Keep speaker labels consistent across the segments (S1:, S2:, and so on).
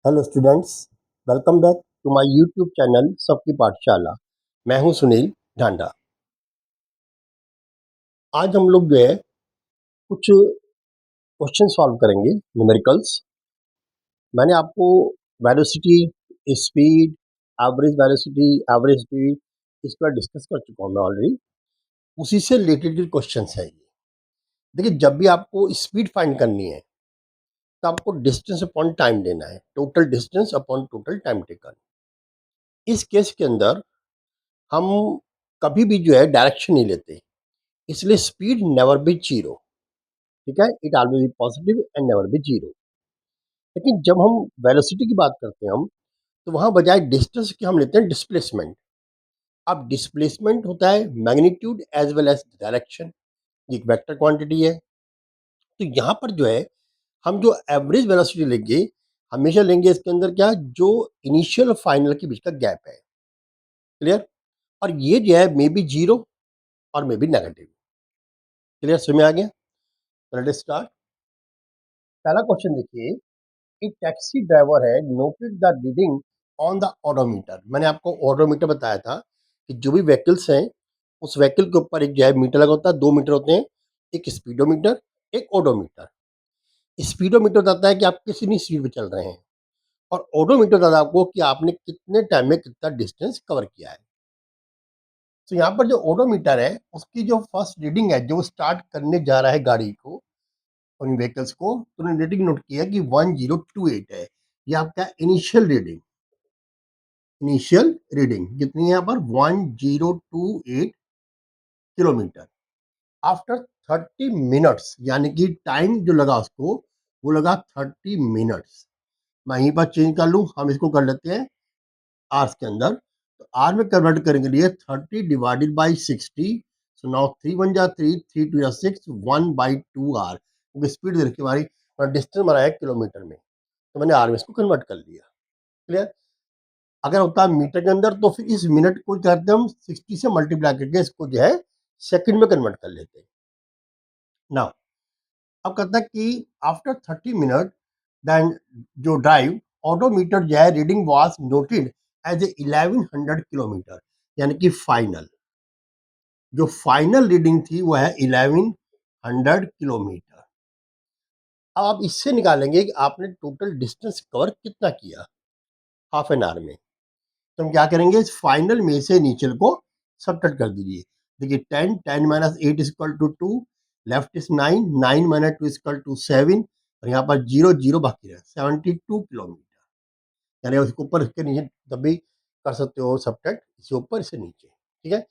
S1: Hello students, welcome back to my YouTube channel सबकी पाठशाला। मैं हूं सुनील ढांडा। आज हम लोग जो है कुछ क्वेश्चन सॉल्व करेंगे, न्यूमेरिकल्स। मैंने आपको velocity, speed, average velocity, average speed इसका डिस्कस कर चुका हूं मैं ऑलरेडी। उसी से रिलेटेड क्वेश्चन है ये। देखिए, जब भी आपको स्पीड फाइंड करनी है तो आपको डिस्टेंस अपॉन टाइम लेना है, total distance upon total time taken. इस केस के अंदर हम कभी भी जो है डायरेक्शन नहीं लेते, इसलिए स्पीड नेवर बी जीरो। ठीक है, it always be positive and never be zero. लेकिन जब हम वेलोसिटी की बात करते हैं तो वहां बजाय डिस्टेंस के हम लेते हैं डिस्प्लेसमेंट। अब डिस्प्लेसमेंट होता है magnitude as well as direction, एक वेक्टर क्वांटिटी है। तो यहाँ पर जो है हम जो एवरेज वेलोसिटी लेंगे, हमेशा लेंगे इसके अंदर क्या, जो इनिशियल और फाइनल के बीच का गैप है। क्लियर? और ये जो है मे बी जीरो और मे बी नेगेटिव। क्लियर, समझ में आ गया? Let's start. पहला क्वेश्चन देखिए। एक टैक्सी ड्राइवर है noted the reading on the odometer. मैंने आपको ओडोमीटर बताया था कि जो भी व्हीकल्स हैं उस व्हीकल के ऊपर एक जो है मीटर लगा होता है, दो मीटर होते हैं, एक स्पीडोमीटर, एक ओडोमीटर। स्पीडोमीटर बताता है कि आप कितनी स्पीड पे चल रहे हैं, और ओडोमीटर बताता है आपको कि आपने कितने टाइम में कितना डिस्टेंस कवर किया है। तो यहाँ पर जो ओडोमीटर है उसकी जो फर्स्ट रीडिंग है, जो स्टार्ट करने जा रहा है गाड़ी को, उन व्हीकल्स को, तो उन्होंने रेटिंग नोट किया कि 1028 है। ये आपका इनिशियल रीडिंग। इनिशियल रीडिंग कितनी है यहाँ पर? 1028 किलोमीटर। आफ्टर 30 मिनट्स, यानी कि टाइम जो लगा उसको, वो लगा 30 मिनट्स। मैं यहीं पर चेंज कर लूँ, हम इसको कर लेते हैं आवर्स के अंदर। तो आर में कन्वर्ट करने के लिए 30 डिवाइडेड बाई 60। सो नाउ 3 1 जा 3, 3 2 जा 6, 1/2 आर, क्योंकि स्पीड दे रखी हमारी और डिस्टेंस हमारा है किलोमीटर में, तो मैंने आर में इसको कन्वर्ट कर लिया। क्लियर? अगर होता है मीटर के अंदर तो फिर इस मिनट को करते हम 60 से मल्टीप्लाई करके इसको जो है सेकंड में कन्वर्ट कर लेते हैं। नाउ अब कहता है कि आफ्टर 30 मिनट देन जो ड्राइव ऑडोमीटर जो है reading was noted as a 1100 kilometre, यानी कि फाइनल जो फाइनल रीडिंग थी वो है 1100 किलोमीटर। अब आप इससे निकालेंगे कि आपने टोटल डिस्टेंस कवर कितना किया हाफ एन आवर में। तो हम क्या करेंगे, इस फाइनल में से नीचे को सबट्रैक्ट कर दीजिए। देखिए 10 10 minus 8 equal to 2, left is 9 9 minus 2 equal to 7, और यहाँ पर 0 0 बाकी रहे 72 किलोमीटर। यानी उसके ऊपर इसके नीचे तब भी कर सकते हो सबट्रैक्ट, इसके ऊपर इससे नीचे। ठीक है।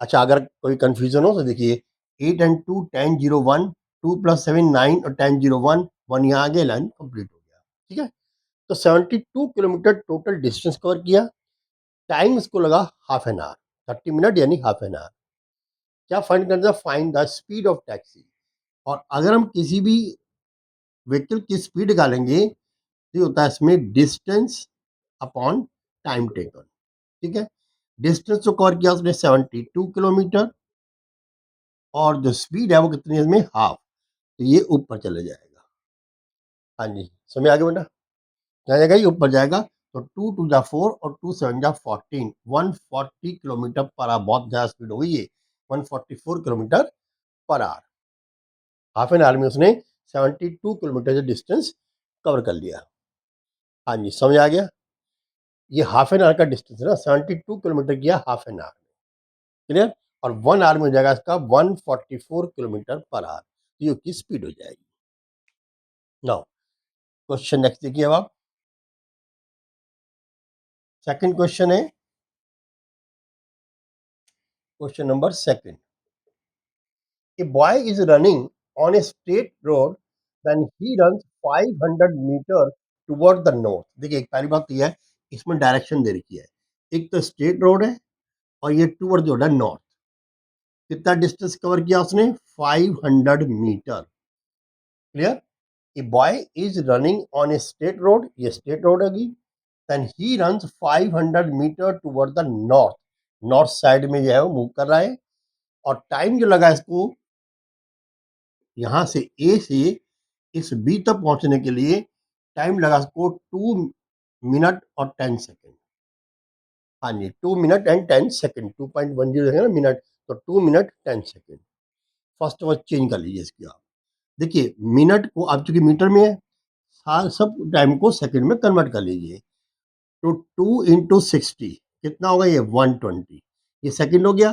S1: अच्छा, अगर कोई कंफ्यूजन हो तो देखिए 8 एंड 2 10 0 1, 2 प्लस 7 9 और 10 0 1 1 यहाँ आगे, लाइन कंप्लीट हो गया। ठीक है। तो 72 किलोमीटर टोटल डिस्टेंस कवर किया। टाइम इसको लगा हाफ एन आवर, 30 मिनट यानी हाफ एन आवर। क्या फाइंड करना? Find the speed of taxi. और अगर हम किसी भी व्हीकल की स्पीड निकालेंगे तो होता है इसमें डिस्टेंस अपॉन टाइम टेकन। ठीक है। डिस्टेंस जो कवर किया उसने 72 किलोमीटर, और जो स्पीड है वो कितनी है इसमें? हाफ। तो ये ऊपर चले जाएगा। हाँ जी, समय आगे बेटा, क्या जाएगा? ये ऊपर जाएगा। तो 2 2 जा 4 और 2 7 जा 14, 140 किलोमीटर पर आवर। बहुत ज़्यादा स्पीड हो गई है, 144 kilometre per our. Half an hour में उसने 72 किलोमीटर का डिस्टेंस कवर कर लिया। हाँ जी, समझ आ गया? ये हाफ एन आवर का डिस्टेंस है ना, 72 किलोमीटर किया हाफ एन आवर में। क्लियर? और 1 आवर में हो जाएगा इसका 144 किलोमीटर पर आवर। ये उसकी स्पीड हो जाएगी। नाउ क्वेश्चन नेक्स्ट देखिए। अब आप सेकंड क्वेश्चन है, question number second. A boy is running on a straight road, then he runs 500 metre toward the north. देखिए, एक पहली बात तो यह है, इसमें डायरेक्शन दे रखी है। एक तो स्ट्रेट रोड है और ये टुवर्ड जो है नॉर्थ। कितना डिस्टेंस कवर किया उसने? 500 metre. Clear? A boy is running on a straight road, ये स्ट्रेट रोड होगी। Then he runs 500 metre toward the north. North side में जो है वो मूव कर रहा है। और टाइम जो लगा इसको यहाँ से ए से इस बी तक पहुंचने के लिए टाइम लगा उसको 2 मिनट और 10 सेकंड। हाँ जी, 2 मिनट एंड 10 सेकंड, 2.10 है ना मिनट, तो 2 minute 10 second. First word change कर लीजिए इसकी आप। देखिए मिनट को आप चूँकि मीटर में है, सब टाइम को सेकंड में कन्वर्ट कर लीजिए। तो 2 इंटू 60 कितना होगा ये 120, ये सेकंड हो गया,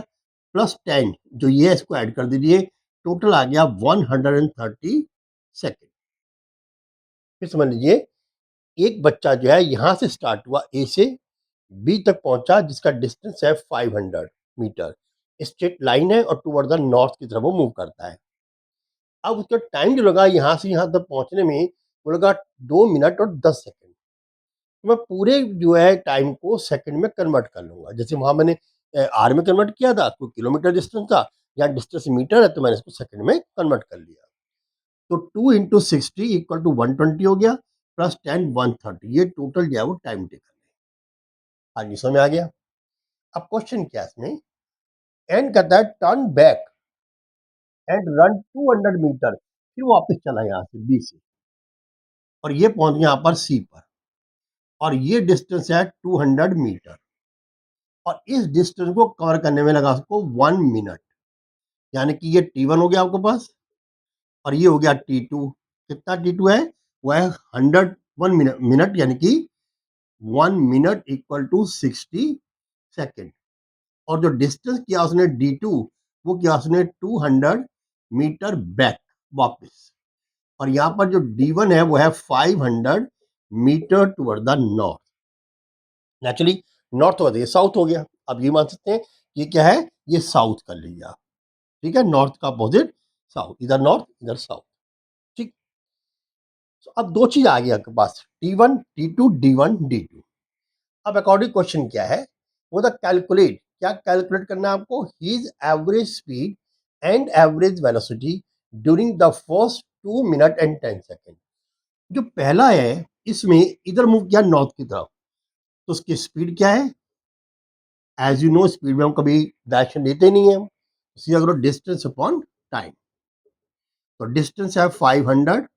S1: प्लस 10 जो ये है इसको ऐड कर दीजिए, टोटल आ गया 130 सेकंड। फिर समझ लीजिए एक बच्चा जो है यहाँ से स्टार्ट हुआ ए से बी तक पहुंचा जिसका डिस्टेंस है 500 मीटर, स्ट्रेट लाइन है और टूवर्ड द नॉर्थ की तरफ वो मूव करता है। अब उसका टाइम जो लगा यहाँ से यहाँ तक पहुंचने में वो लगा 2 मिनट और 10 सेकंड। तो मैं पूरे जो है टाइम को सेकंड में कन्वर्ट कर लूंगा, जैसे वहां मैंने आर में कन्वर्ट किया था तो किलोमीटर डिस्टेंस था, यहाँ डिस्टेंस मीटर है तो मैंने इसको सेकंड में कन्वर्ट कर लिया। तो 2 इंटू 60 इक्वल टू 120 हो गया, प्लस 10 130, ये टोटल जो है वो टाइम टेकन है। हाँ जी समझ में आ गया। अब क्वेश्चन क्या है इसमें, एंड कहता है turn back and run 200 metre, फिर वो वापस चला यहाँ से बी से और ये पहुंच गया यहाँ पर सी पर, और ये डिस्टेंस है 200 मीटर, और इस डिस्टेंस को कवर करने में लगा उसको 1 मिनट, यानी कि ये T1 हो गया आपके पास और ये हो गया T2। कितना T2 है, वो है 100 मिनट, यानी कि 1 मिनट इक्वल टू 60 सेकेंड। और जो डिस्टेंस किया उसने D2 वो किया उसने 200 मीटर बैक वापस, और यहाँ पर जो D1 है वो है 500 metre toward the north. Naturally north हो गया साउथ हो गया, अब ये मान सकते हैं ये क्या है, ये साउथ कर लिया। ठीक है, नॉर्थ का अपोजिट साउथ, इधर नॉर्थ इधर साउथ। ठीक, तो अब दो चीज आ गई आपके पास, T1 T2 D1 D2। अब अकॉर्डिंग क्वेश्चन क्या है, वो द कैलकुलेट, क्या कैलकुलेट करना है आपको, his average speed and average velocity during the first 2 minute and 10 second. जो पहला है इसमें इधर मूव किया नॉर्थ की तरफ, तो उसकी स्पीड क्या है, एज यू नो स्पीड में हम कभी डायरेक्शन देते नहीं है, सीधा करो डिस्टेंस अपॉन टाइम। तो डिस्टेंस है 500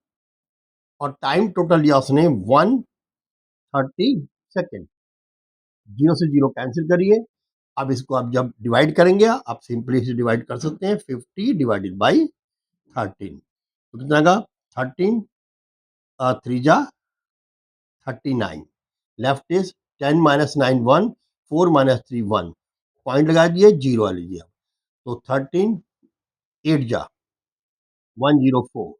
S1: और टाइम टोटल लिया उसने 130 सेकेंड। जीरो से जीरो कैंसिल करिए। अब इसको आप जब डिवाइड करेंगे आप सिंपली इसे डिवाइड कर सकते हैं, 50 डिवाइडेड बाई 13, तो कितना का 13 3 जा 39, left is 10 minus 9 1, 4 minus 3 1, point लगा दिए, जीरो आ लीजिए। तो 13 8 जा 104,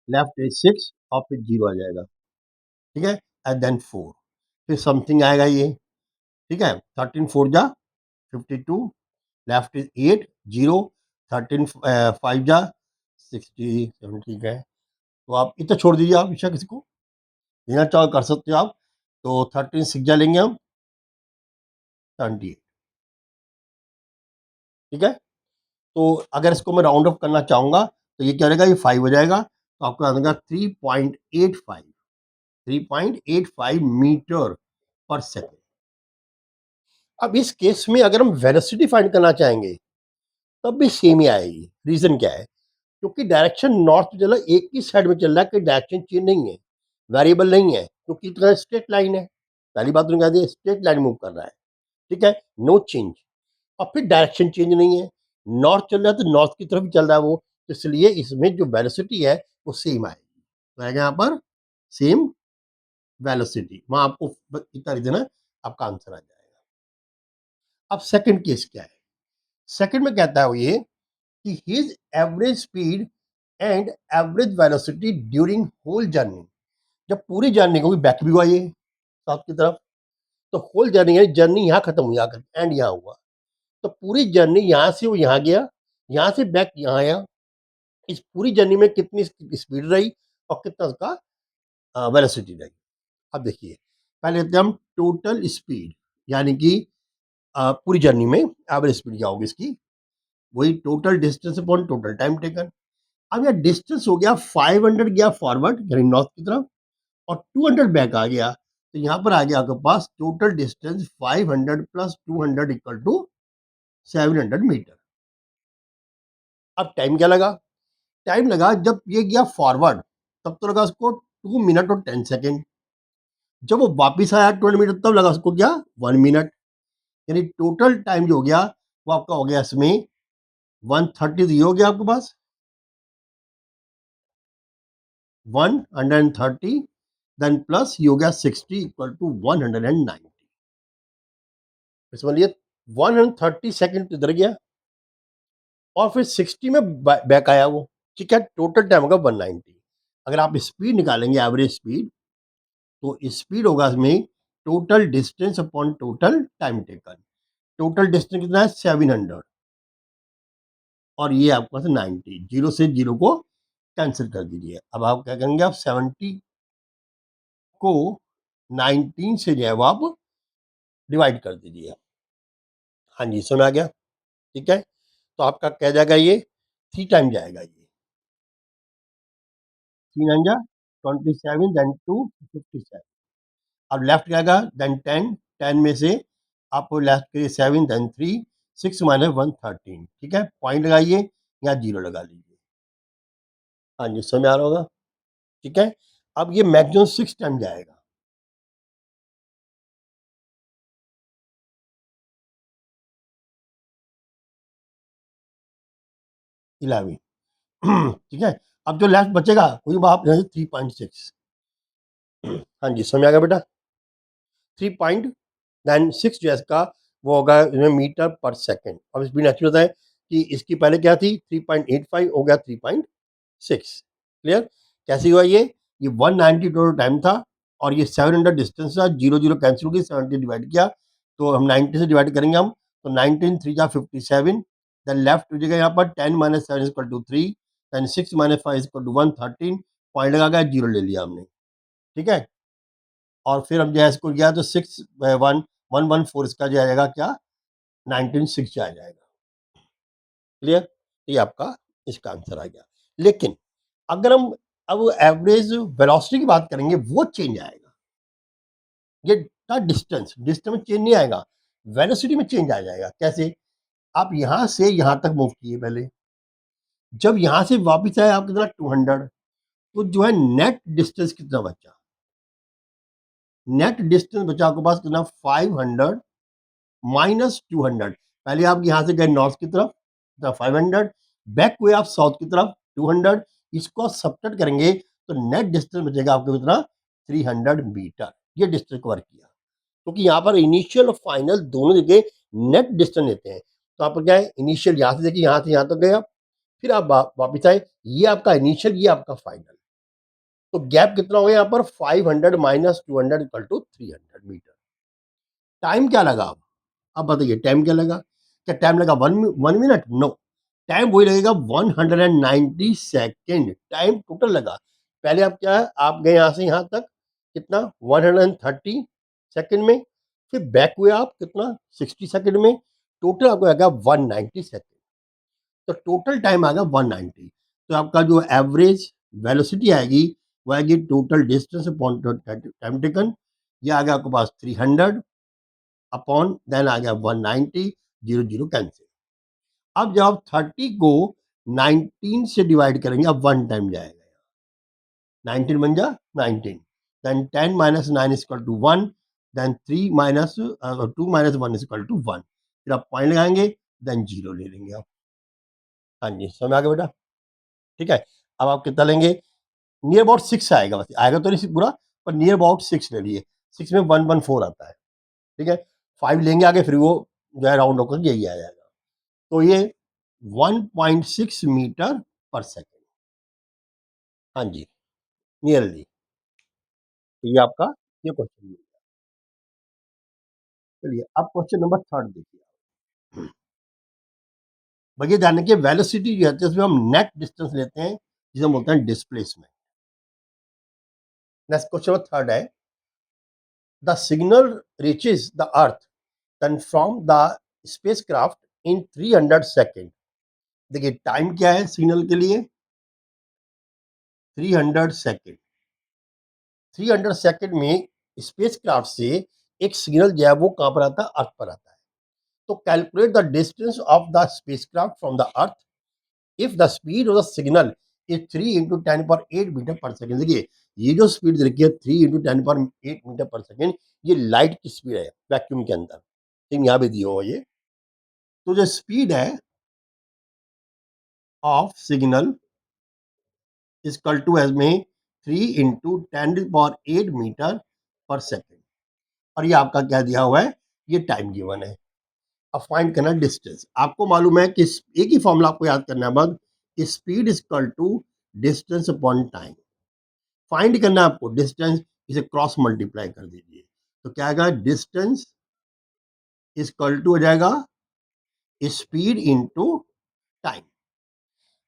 S1: लेफ्ट इज 6 और फिर जीरो आ जाएगा। ठीक है, एंड देन 4, फिर समथिंग आएगा ये। ठीक है, 13 4 जा 52, लेफ्ट इज 8 जीरो, 13 5 जा 67। ठीक है, तो आप इतना छोड़ दीजिए, आप इच्छा किसी को लेना चाहो कर सकते हो आप। तो 13 6 जा लेंगे हम 78। ठीक है, तो अगर इसको मैं राउंड ऑफ करना चाहूंगा तो ये क्या रहेगा, ये 5 हो जाएगा, तो आपको आएगा 3.85, 3.85 मीटर पर सेकेंड। अब इस केस में अगर हम वेलोसिटी फाइंड करना चाहेंगे तब भी सेम ही आएगी। रीजन क्या है, क्योंकि डायरेक्शन नॉर्थ चल रहा है, एक ही साइड में चल रहा है, कि डायरेक्शन चेंज नहीं है, वेरिएबल नहीं है, क्योंकि इतना स्ट्रेट लाइन है। पहली बात तो कह दी स्ट्रेट लाइन मूव कर रहा है। ठीक है, नो चेंज। और फिर डायरेक्शन चेंज नहीं है, नॉर्थ चल रहा है तो नॉर्थ की तरफ ही चल रहा है वो, तो इसलिए इसमें जो वेलोसिटी है वो सेम आएगी, तो आएगा यहाँ पर सेम वेलोसिटी, वहां आपको इतना रीजन है, आपका आंसर आ जाएगा। अब सेकंड केस क्या है, सेकंड में कहता है वो ये कि his average speed and average velocity during whole journey, जब पूरी जर्नी को भी बैक भी हुआ ये साउथ की तरफ, तो होल जर्नी है, जर्नी यहाँ खत्म हुई आकर एंड यहाँ हुआ, तो पूरी जर्नी यहाँ से वो यहाँ गया, यहाँ से बैक यहाँ आया, इस पूरी जर्नी में कितनी स्पीड रही और कितना उसका वेलोसिटी रही। अब देखिए पहले लेते हैं हम टोटल स्पीड, यानी कि पूरी जर्नी में एवरेज स्पीड क्या होगी इसकी, वही total distance upon total time taken. अब यह डिस्टेंस हो गया 500 गया फॉरवर्ड यानी नॉर्थ की तरफ, और 200 बैक आ गया, तो यहाँ पर आ गया आपके पास total distance 500 plus 200 equal to 700 metre. अब टाइम क्या लगा, टाइम लगा जब ये गया फॉरवर्ड तब तो लगा उसको 2 मिनट और 10 सेकेंड। जब वो वापस आया 12 मीटर तब लगा उसको क्या 1 मिनट, यानी टोटल टाइम जो हो गया वो आपका हो गया इसमें 130 हो गया आपके पास 130, देन प्लस ये हो गया 60 इक्वल टू 190। समझिए 130 सेकेंड इधर गया और फिर 60 में बैक आया वो, ठीक है। टोटल टाइम होगा 190। अगर आप स्पीड निकालेंगे एवरेज स्पीड, तो स्पीड होगा इसमें total distance upon total time taken. Total distance कितना है 700 और ये आपके पास 90, जीरो से जीरो को कैंसिल कर दीजिए। अब आप क्या करेंगे, आप 70 को 19 से जो है वो आप डिवाइड कर दीजिए। हाँ जी, समझ आ गया, ठीक है। तो आपका क्या जाएगा, ये 3 टाइम जाएगा, ये 3 9 जा 27, देन 2 57। अब लेफ्ट जाएगा देन 10, 10 में से आप लेफ्ट करिए 7, देन 3, 6 माइनस 1 13, ठीक है। पॉइंट लगाइए या जीरो लगा लीजिए। हाँ जी, समझ आ रहा होगा, ठीक है। अब ये मैक्सिमम 6 टाइम जाएगा। इलेवन ठीक है। अब जो लेफ्ट बचेगा वही आप 3.6। हाँ जी, समझ आ गया बेटा। 3.96 जो है इसका वो होगा मीटर पर सेकेंड। अब स्पीड एक्चुअल होता है कि इसकी पहले क्या थी 3.85 हो गया 3.6। क्लियर, कैसे हुआ ये 190 टोटल टाइम था और ये 700 डिस्टेंस था, जीरो जीरो कैंसिल होगी, 70 डिवाइड किया तो हम 90 से डिवाइड करेंगे हम, तो 19 3 जा 57, देन लेफ्ट हो जाएगा यहाँ पर 10 minus 7 equal to 3, then 6 minus 5 equal to 113, point लगा गया, जीरो ले लिया हमने, ठीक है। और फिर हम जो है इसको गया तो 6 1 1 1 4 इसका जो आएगा क्या 19 6 आ जाएगा। क्लियर, ये आपका इसका आंसर आ गया। लेकिन अगर हम अब एवरेज वेलोसिटी की बात करेंगे वो चेंज आएगा। ये डिस्टेंस डिस्टेंस में चेंज नहीं आएगा, वेलोसिटी में चेंज आ जाएगा। कैसे, आप यहां से यहां तक मूव किए पहले, जब यहां से वापस आए आप कितना 200, तो जो है नेट डिस्टेंस कितना बचा, नेट डिस्टेंस बचा आपके पास कितना 500 माइनस 200। पहले आप यहां से गए नॉर्थ की तरफ 500, बैक हुए आप साउथ की तरफ 200, इसको सब्ट्रैक्ट करेंगे तो नेट डिस्टेंस बचेगा आपको कितना 300 मीटर। ये डिस्टेंस कवर किया, क्योंकि यहाँ पर इनिशियल और फाइनल दोनों जगह नेट डिस्टेंस लेते हैं। तो आप क्या है, इनिशियल यहाँ से देखिए, यहाँ से यहाँ तक गए आप, फिर आप वापिस आए, ये आपका इनिशियल, ये आपका फाइनल। तो गैप कितना हो गया यहाँ पर 500 minus 200 equal to 300 metre. Time क्या लगा अब बताइए, टाइम क्या लगा, क्या टाइम लगा 1 मिनट? नो, टाइम वही लगेगा 190 सेकेंड टाइम टोटल लगा। पहले आप क्या है, आप गए यहाँ से यहाँ तक कितना 130 सेकेंड में, फिर बैक हुए आप कितना 60 सेकेंड में, टोटल आपको आएगा 190 सेकेंड। तो टोटल टाइम आएगा 190। तो आपका जो एवरेज वेलोसिटी आएगी वो आएगी total distance upon time taken, ये आ गया आपके पास 300 अपॉन देन आ गया 190, जीरो जीरो कैंसिल। अब जब आप 30 को 19 से डिवाइड करेंगे, अब 1 टाइम जाएगा, 19 बन जा 19, then 10 minus 9 equal to 1, then 3 minus 2 minus 1 equal to 1, फिर आप पॉइंट लगाएंगे, देन जीरो ले लेंगे आप। हाँ जी, समझ आ गया बेटा, ठीक है। अब आप कितना लेंगे, नियर अबाउट 6 आएगा, बस आएगा तो नहीं पूरा, पर नियर अबाउट 6 ले लिए। 6 में 114 आता है, ठीक है। 5 लेंगे आगे, फिर वो जो है राउंड होकर यही आ जाएगा। तो ये 1.6 मीटर पर सेकेंड। हाँ जी, नियरली। तो ये आपका ये क्वेश्चन है। चलिए अब क्वेश्चन नंबर थर्ड देखिए। भैया जानने की वेलोसिटी जो है उसमें हम नेट डिस्टेंस लेते हैं, जिसे हम बोलते हैं displacement. Next question number third है, the signal reaches the earth then from the spacecraft in 300 second. देखिए टाइम क्या है सिग्नल के लिए 300 सेकेंड। 300 सेकेंड में स्पेसक्राफ्ट से एक सिग्नल जो है वो कहाँ पर आता है, अर्थ पर आता है। तो calculate the distance of the spacecraft from the earth if the speed of the signal is 3 × 10⁸ metre per second. देखिए ये जो स्पीड रखी है 3 × 10⁸ मीटर पर सेकेंड, ये लाइट की स्पीड है वैक्यूम के अंदर, लेकिन यहाँ पे दिया हुआ ये। तो जो स्पीड है of signal equal to as में 3 × 10⁸ मीटर पर सेकेंड, और ये आपका क्या दिया हुआ है, ये टाइम गिवन है। अब फाइंड करना डिस्टेंस। आपको मालूम है कि एक ही फॉर्मूला आपको याद करना है, बस speed equal to distance upon time. Find करना है आपको डिस्टेंस, इसे क्रॉस मल्टीप्लाई कर दीजिए, तो क्या आएगा, डिस्टेंस इक्वल टू हो जाएगा स्पीड इनटू टाइम।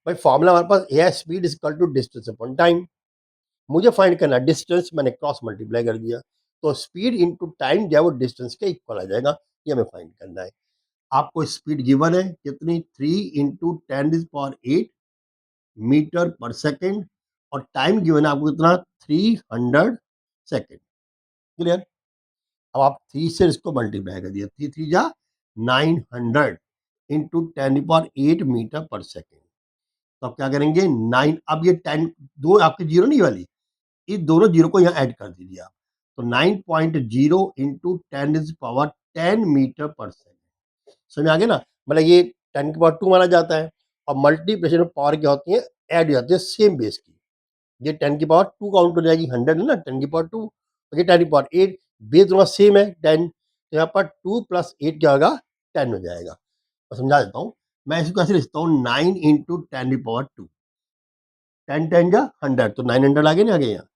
S1: भाई फॉर्मूला हमारे पास है, speed equal to distance upon time. मुझे फाइंड करना डिस्टेंस, मैंने क्रॉस मल्टीप्लाई कर दिया, तो स्पीड इनटू टाइम जो है वो डिस्टेंस के इक्वल आ जाएगा। ये हमें फाइंड करना है। आपको स्पीड गिवन है कितनी, 3 × 10⁸ मीटर पर सेकेंड, और टाइम गिवन है आपको कितना, 300 सेकेंड। क्लियर। अब आप 3 से इसको मल्टीप्लाई कर दिया, 3 3 जा 900 × 10⁸ मीटर पर सेकेंड। तो आप क्या करेंगे, 9, अब ये 10 दो आपके जीरो नहीं वाली, इस दोनों जीरो को यहाँ ऐड कर दीजिए आप, तो 9.0 × 10⁻10 मीटर पर सेकेंड। समझ आ गया ना, मतलब ये 10⁻2 माना जाता है, और मल्टीप्लिकेशन में पावर क्या होती है, ऐड हो जाती है सेम बेस की। ये 10⁻2 काउंट हो जाएगी, 100 है ना, 10⁻2, ये 10⁻8, बेस दोनों सेम है 10, तो यहाँ पर 2 + 8 क्या होगा, 10 हो जाएगा। मैं समझा देता हूँ, मैं इसको कैसे लिखता हूँ, 9 × 10⁻2, 10 10 जा 100, तो 900 आगे नहीं आ गए यहाँ।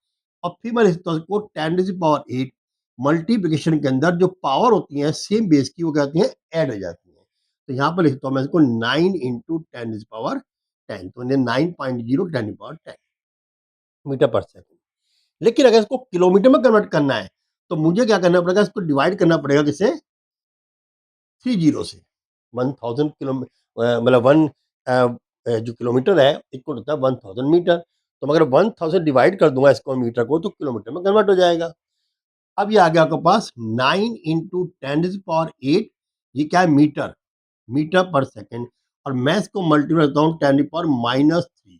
S1: और फिर मैं लिखता हूँ इसको 10⁸8, मल्टीप्लिकेशन के अंदर जो पावर होती है सेम बेस की, वो क्या होती है, ऐड हो जाती है। तो यहाँ पर लिखता हूँ मैं इसको 9 × 10⁻10, तो 9.0 10⁻10 मीटर पर सेकेंड। लेकिन अगर इसको किलोमीटर में कन्वर्ट करना है, तो मुझे क्या करना पड़ेगा, इसको डिवाइड करना पड़ेगा किसे, 30 से। 1000 किलोमीटर मतलब जो किलोमीटर है इक्वल होता है 1000 मीटर। तो मैं अगर 1000 डिवाइड कर दूंगा इसको मीटर को, तो किलोमीटर में कन्वर्ट हो जाएगा। अब ये आ गया आपके पास 9 × 10⁸, ये क्या है, मीटर, मीटर पर सेकेंड, और मैं इसको मल्टीप्लाई करता हूँ 10⁻³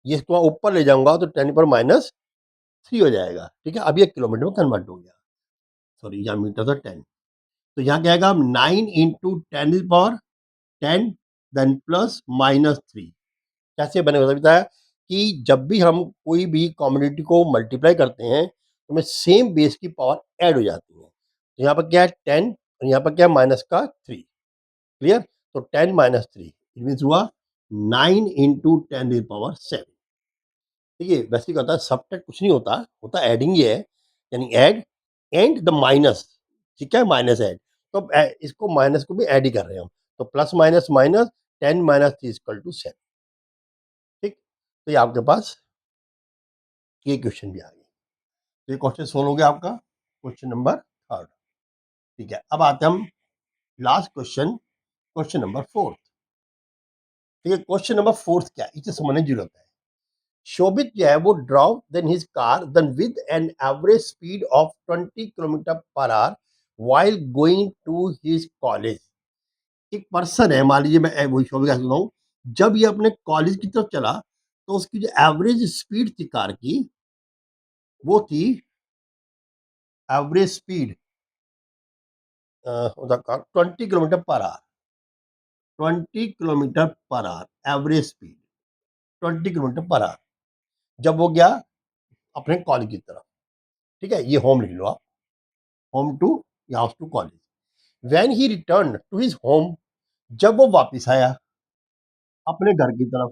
S1: ये इसको ऊपर ले जाऊंगा तो 10⁻³ हो जाएगा। ठीक है, अब ये किलोमीटर में कन्वर्ट हो गया, सॉरी यहाँ मीटर था 10, तो यहाँ क्या आएगा, 9 × 10⁻10 देन +-3। कैसे बनेगा बताया कि जब भी हम कोई भी कम्युनिटी को मल्टीप्लाई करते हैं, तो हमें सेम बेस की पावर ऐड हो जाती है। तो यहाँ पर क्या है 10, और यहाँ पर क्या है -3। क्लियर। तो 10 - 3 इट मीन्स हुआ 9 × 10⁻7। देखिए वैसे क्या होता है, सब्ट्रैक्ट कुछ नहीं होता, होता एडिंग ही है, यानी ऐड एंड द माइनस। ठीक है, माइनस ऐड, तो अब इसको माइनस को भी ऐड ही कर रहे हैं हम, तो प्लस माइनस माइनस 10 - 3 = 7। ठीक, तो ये आपके पास ये क्वेश्चन भी आ गया। तो ये क्वेश्चन सोल्व हो गया आपका, क्वेश्चन नंबर 3। ठीक है, अब आते हैं हम लास्ट क्वेश्चन, क्वेश्चन नंबर 4। ठीक है, क्वेश्चन नंबर 4 क्या है, इसे समझने की जरूरत है। शोभित जो है वो drove then his car then with an average speed of 20 km/h while going to his college. एक पर्सन है, मान लीजिए मैं वही शोभित का सुनाऊं, जब ये अपने कॉलेज की तरफ चला, तो उसकी जो एवरेज स्पीड थी कार की, वो थी average speed of the car 20 km/h। 20 km/h average speed, 20 km/h, जब वो गया अपने कॉलेज की तरफ। ठीक है, ये होम लिख लो आप, home to house to college. When he return to his home, जब वो वापस आया अपने घर की तरफ,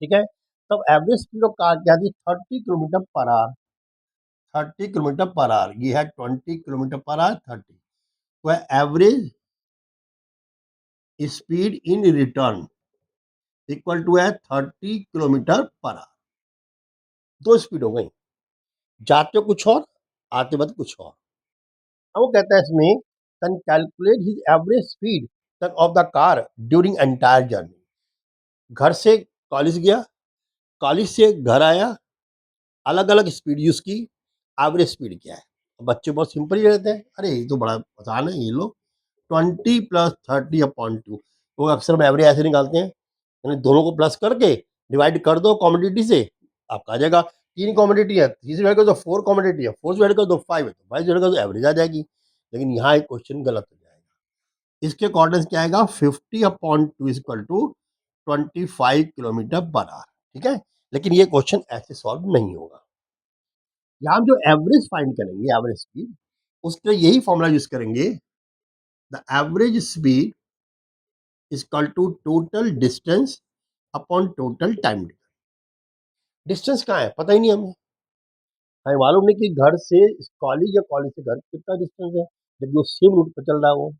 S1: ठीक है, तब एवरेज स्पीड ऑफ कार क्या थी, 30 km/h। 30 km/h, ये है 20 km/h, 30, तो average speed in return equal to है 30 km/h। दो स्पीड हो गई, जाते कुछ और, आते वक्त कुछ और। अब वो कहता है इसमें, can calculate his average speed of the car during entire journey. घर से कॉलेज गया, कॉलेज से घर आया, अलग अलग स्पीड यूज की, एवरेज स्पीड क्या है। बच्चे बहुत सिंपल ही रहते हैं, अरे ये तो बड़ा आसान है, ये लो 20 + 30/2, वो अक्सर हम एवरेज ऐसे निकालते हैं, यानी दोनों को प्लस करके डिवाइड कर दो कॉमोडिटी से, आपका आ जाएगा 3 कमोडिटी है, 3 से डिवाइड करो तो 4 कमोडिटी है, 4 से डिवाइड करो तो 5 है, तो 5 से डिवाइड करो तो एवरेज आ जाएगी। लेकिन यहाँ एक क्वेश्चन गलत हो जाएगा। इसके अकॉर्डिंग क्या आएगा, 50/2 is equal to 25 kilometre per hour, ठीक है। लेकिन ये क्वेश्चन ऐसे सॉल्व नहीं होगा। यहाँ हम जो एवरेज फाइंड करेंगे, एवरेज स्पीड, उसके लिए यही फॉर्मूला यूज करेंगे, the average speed is equal to total distance upon total time. Distance कहाँ है पता ही नहीं हमें, हमें मालूम नहीं कि घर से कॉलेज या कॉलेज से घर कितना डिस्टेंस है, जबकि वो सेम रूट पर चल रहा है वो।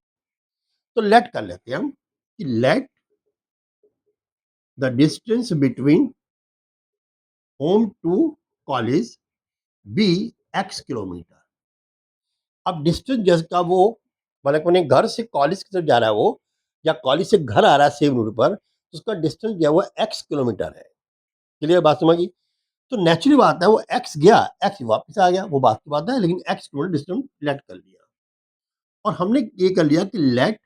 S1: तो लेट कर लेते हैं हम कि let the distance between home to college be x kilometre. अब डिस्टेंस जिसका वो मतलब अपने घर से कॉलेज की तरफ जा रहा है वो, या कॉलेज से घर आ रहा है सेम रूट पर, तो उसका डिस्टेंस जो है वो x किलोमीटर है। क्लियर बात समझी। तो नेचुरली बात है वो x गया, x वापस आ गया, वो बात की बात है, लेकिन x किलोमीटर डिस्टेंस लेट कर लिया। और हमने ये कर लिया कि लेट,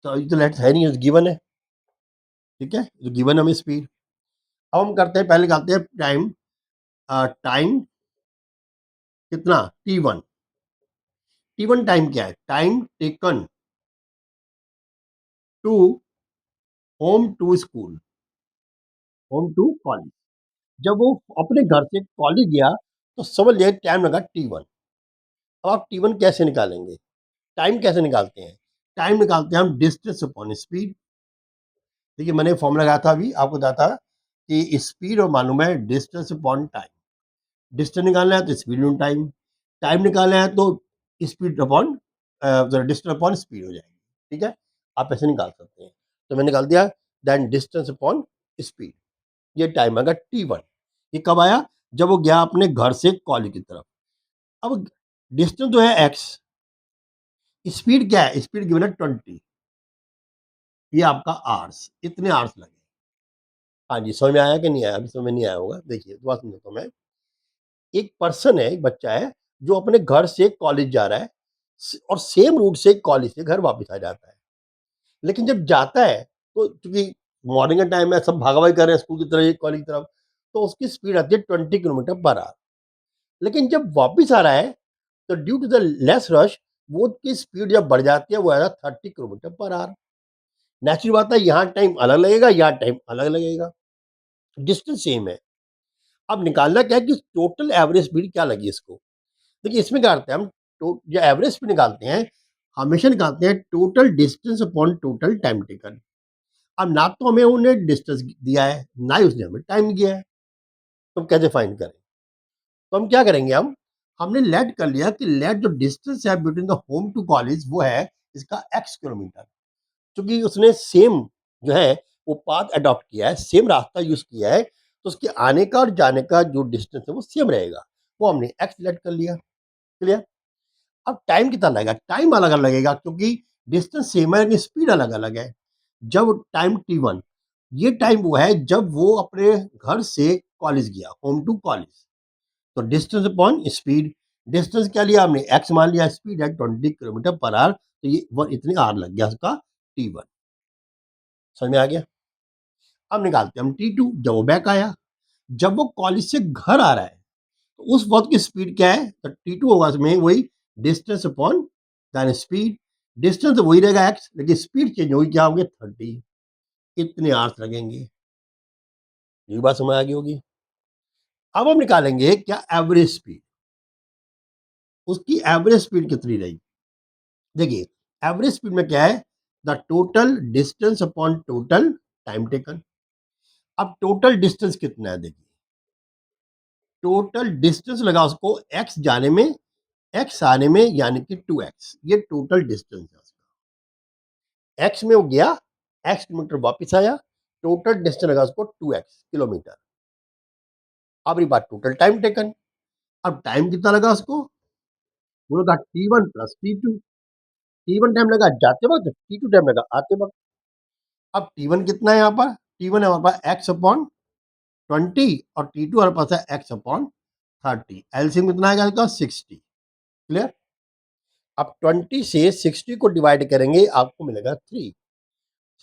S1: तो ये तो लेट है नहीं, गिवन है, ठीक है, जो गिवन हमें स्पीड। अब हम करते हैं, पहले करते हैं टाइम, टाइम कितना t1। t1 टाइम क्या है, time taken to home to school, home to college. जब वो अपने घर से कॉलेज गया तो समझ लिया टाइम लगा t1। अब आप t1 कैसे निकालेंगे, टाइम कैसे निकालते हैं, टाइम निकालते हैं हम डिस्टेंस अपॉन स्पीड। देखिए मैंने फॉर्मूला लगाया था, अभी आपको बताया था कि स्पीड और मालूम है डिस्टेंस अपॉन टाइम। डिस्टेंस निकालना है तो स्पीड इन टाइम, टाइम निकालना है तो speed upon distance upon speed हो जाएगी, ठीक है। आप ऐसे निकाल सकते हैं। तो मैंने निकाल दिया देन डिस्टेंस अपॉन स्पीड, ये टाइम आएगा t1। ये कब आया, जब वो गया अपने घर से कॉलेज की तरफ। अब डिस्टेंस जो है x, स्पीड क्या है, स्पीड गिवन है 20, ये आपका आवर्स, इतने आवर्स लगे। हाँ जी, समझ में आया कि नहीं आया, अभी समझ में नहीं आया होगा। देखिए बात समझाता हूँ मैं। एक पर्सन है, एक बच्चा है, जो अपने घर से कॉलेज जा रहा है और सेम रूट से कॉलेज से घर वापस आ जाता है। लेकिन जब जाता है तो चूंकि मॉर्निंग का टाइम है, सब भागाभागी कर रहे हैं स्कूल की तरफ कॉलेज की तरफ, तो उसकी स्पीड आती है 20 किलोमीटर पर आवर। लेकिन जब वापस आ रहा है तो due to the less rush, वो की स्पीड जब बढ़ जाती है वो आ रहा है 30 किलोमीटर पर आवर। नेचुरल बात है, यहाँ टाइम अलग लगेगा, यहाँ टाइम अलग लगेगा, डिस्टेंस सेम है। अब निकालना क्या है कि टोटल एवरेज स्पीड क्या लगी इसको। देखिए इसमें क्या करते हैं हम, तो जो एवरेज स्पीड निकालते हैं, हमेशा निकालते हैं total distance upon total time taken. अब ना तो हमें उन्हें डिस्टेंस दिया है, ना ही उसने हमें टाइम दिया है, तो हम कैसे फाइंड करें। तो हम क्या करेंगे, हमने लेट कर लिया कि लेट जो डिस्टेंस है between the home to college वो है इसका x किलोमीटर। क्योंकि उसने सेम जो है वो पाथ अडॉप्ट किया है, सेम रास्ता यूज किया है, तो उसके आने का और जाने का जो डिस्टेंस है वो सेम रहेगा, वो हमने x लेट कर लिया। क्लियर। अब टाइम कितना लगेगा, टाइम अलग अलग लगेगा, क्योंकि डिस्टेंस सेम है लेकिन स्पीड अलग अलग है। जब टाइम t1, ये टाइम वो है जब वो अपने घर से कॉलेज गया, होम टू कॉलेज, तो डिस्टेंस अपॉन स्पीड, डिस्टेंस क्या लिया हमने, x मान लिया, स्पीड है 20 किलोमीटर पर आवर, तो ये वो इतने आर लग गया उसका t1। समझ में आ गया। अब निकालते हैं हम t2, जब वो बैक आया, जब वो कॉलेज से घर आ रहा है, तो उस वक्त की स्पीड क्या है, तो t2 होगा इसमें वही distance upon then speed. Distance वही रहेगा x, लेकिन स्पीड चेंज होगी, क्या होगी 30, इतने आवर्स लगेंगे। ये बात समझ आ गई होगी। अब हम निकालेंगे क्या एवरेज स्पीड, उसकी एवरेज स्पीड कितनी रही। देखिए एवरेज स्पीड में क्या है, the total distance upon total time taken. अब टोटल डिस्टेंस कितना है, देखिए टोटल डिस्टेंस लगा उसको x जाने में, x आने में, यानी कि 2x, ये टोटल डिस्टेंस है उसका। x में वो गया, x किलोमीटर वापस आया, टोटल डिस्टेंस लगा उसको 2x किलोमीटर। अब रही बात टोटल टाइम टेकन, अब टाइम कितना लगा उसको, वो लगा t1 plus t2। t1 time लगा जाते वक्त, t2 टाइम लगा आते वक्त। अब t1 कितना है यहाँ पर, t1 है हमारे पास x अपॉन 20, और t2 हमारे पास है x अपॉन 30। एलसीएम कितना आएगा इसका, 60। क्लियर। अब 20 से 60 को डिवाइड करेंगे, आपको मिलेगा 3।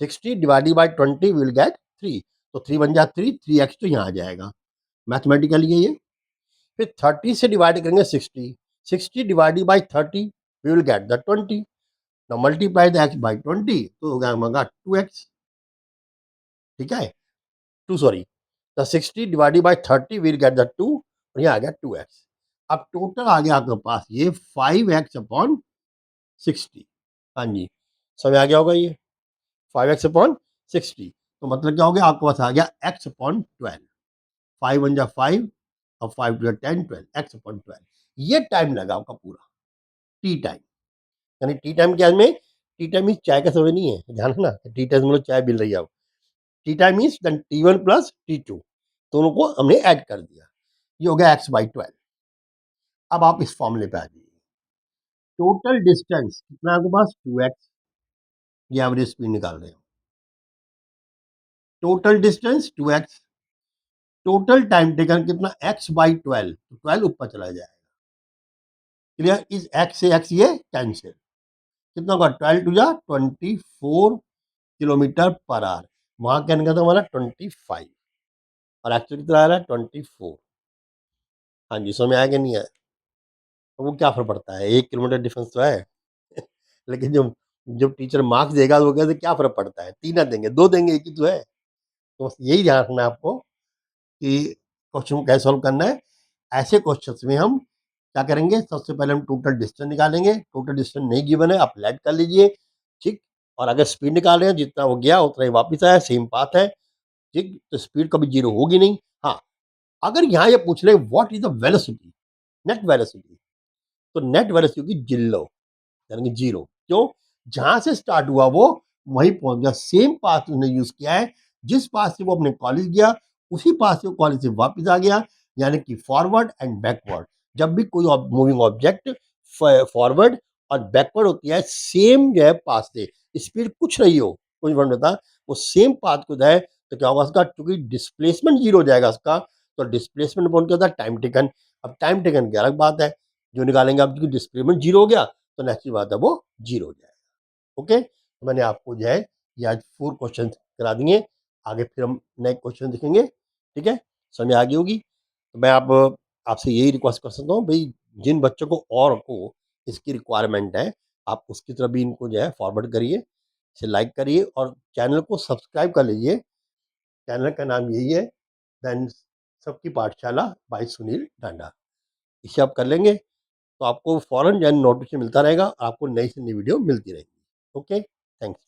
S1: 60 डिवाइडेड बाय 20 विल गेट 3। तो 3 बन जा 3, 3x तो यहाँ आ जाएगा, मैथमेटिकली ये। फिर 30 से डिवाइड करेंगे 60, 60 divided by 30 we will get the 20। Now multiply the x by 20 तो हो गया हमारा 2x, ठीक है, 2 sorry, the 60 divided by 30 we will get the 2 और ये आ गया 2x। अब टोटल आ गया आपके पास ये 5x अपॉन 60। हाँ जी, समझ आ गया होगा ये 5x अपॉन 60, तो मतलब क्या हो गया आपके पास आ गया x अपॉन 12, 5 वन जा 5 और 5 टू 10 12 x अपॉन 12। ये टाइम लगा आपका पूरा टी टाइम, यानी टी टाइम क्या में, टी टाइम मीन चाय का समय नहीं है, ध्यान रखना, टी टाइम मतलब चाय मिल रही है, T time means then T1 plus T2 दोनों को हमने ऐड कर दिया, ये हो गया x बाई 12। अब आप इस फॉर्मूले पे आ जाइए, टोटल डिस्टेंस कितना है आपके पास 2x, ये एवरेज स्पीड निकाल रहे हो, total distance 2x, total time taken कितना x बाई 12, तो 12 ऊपर चला जाएगा, क्लियर, इस x से x ये कैंसिल, कितना होगा 12 टू जा 24 किलोमीटर पर आवर, वहां क्या निकला था हमारा 25 और एक्चुअली कितना आ रहा है 24। हाँ जी, समझ में आया कि नहीं आया, तो वो क्या फर्क पड़ता है, 1 किलोमीटर डिफरेंस तो है लेकिन जब जब टीचर मार्क्स देगा तो वो कहते क्या फर्क पड़ता है, 3 ना देंगे 2 देंगे, एक ही तो है। तो बस यही ध्यान रखना है आपको कि क्वेश्चन को कैसे सॉल्व करना है। ऐसे क्वेश्चंस में हम क्या करेंगे, सबसे पहले हम टोटल डिस्टेंस निकालेंगे, टोटल डिस्टेंस नहीं गिवन है आप लेट कर लीजिए, ठीक, और अगर स्पीड निकाल रहे हैं जितना वो गया उतना ही वापस आया, सेम पाथ है, ठीक, तो स्पीड कभी जीरो होगी नहीं। हाँ, अगर यहाँ ये पूछ ले what is the velocity, net velocity, तो नेट वेलोसिटी जीरो, यानी कि जीरो, क्यों, जहां से स्टार्ट हुआ वो वहीं पहुंच गया, सेम पाथ उसने यूज किया है, जिस पाथ से वो अपने कॉलेज गया उसी पाथ से वो कॉलेज से वापस आ गया, यानी कि फॉरवर्ड एंड बैकवर्ड। जब भी कोई मूविंग ऑब्जेक्ट फॉरवर्ड और बैकवर्ड होती है सेम जो है पाथ से, स्पीड कुछ नहीं हो, कुछ फर्क नहीं पड़ता, वो सेम पाथ को जाए तो क्या होगा उसका, क्योंकि डिस्प्लेसमेंट जीरो हो जाएगा उसका, तो डिस्प्लेसमेंट कौन क्या होता है, टाइम टेकन। अब टाइम टेकन की अलग बात है, जो निकालेंगे अब, क्योंकि डिस्प्लेसमेंट जीरो हो गया तो नेचुरल बात है वो जीरो हो जाएगा। ओके, तो मैंने आपको जो है ये आज 4 क्वेश्चन करा दिए, आगे फिर हम नए क्वेश्चन देखेंगे, ठीक है, समझ आ गई होगी। तो मैं आप आपसे यही रिक्वेस्ट कर सकता हूँ भाई, जिन बच्चों को और को इसकी रिक्वायरमेंट है आप उसकी तरफ भी इनको जो है फॉरवर्ड करिए, इसे लाइक करिए और चैनल को सब्सक्राइब कर लीजिए। चैनल का नाम यही है, देन सबकी पाठशाला बाय सुनील डांडा, इसे आप कर लेंगे तो आपको फ़ौरन जो है नोटिफ़िकेशन मिलता रहेगा, आपको नई से नई वीडियो मिलती रहेगी। Okay, thanks.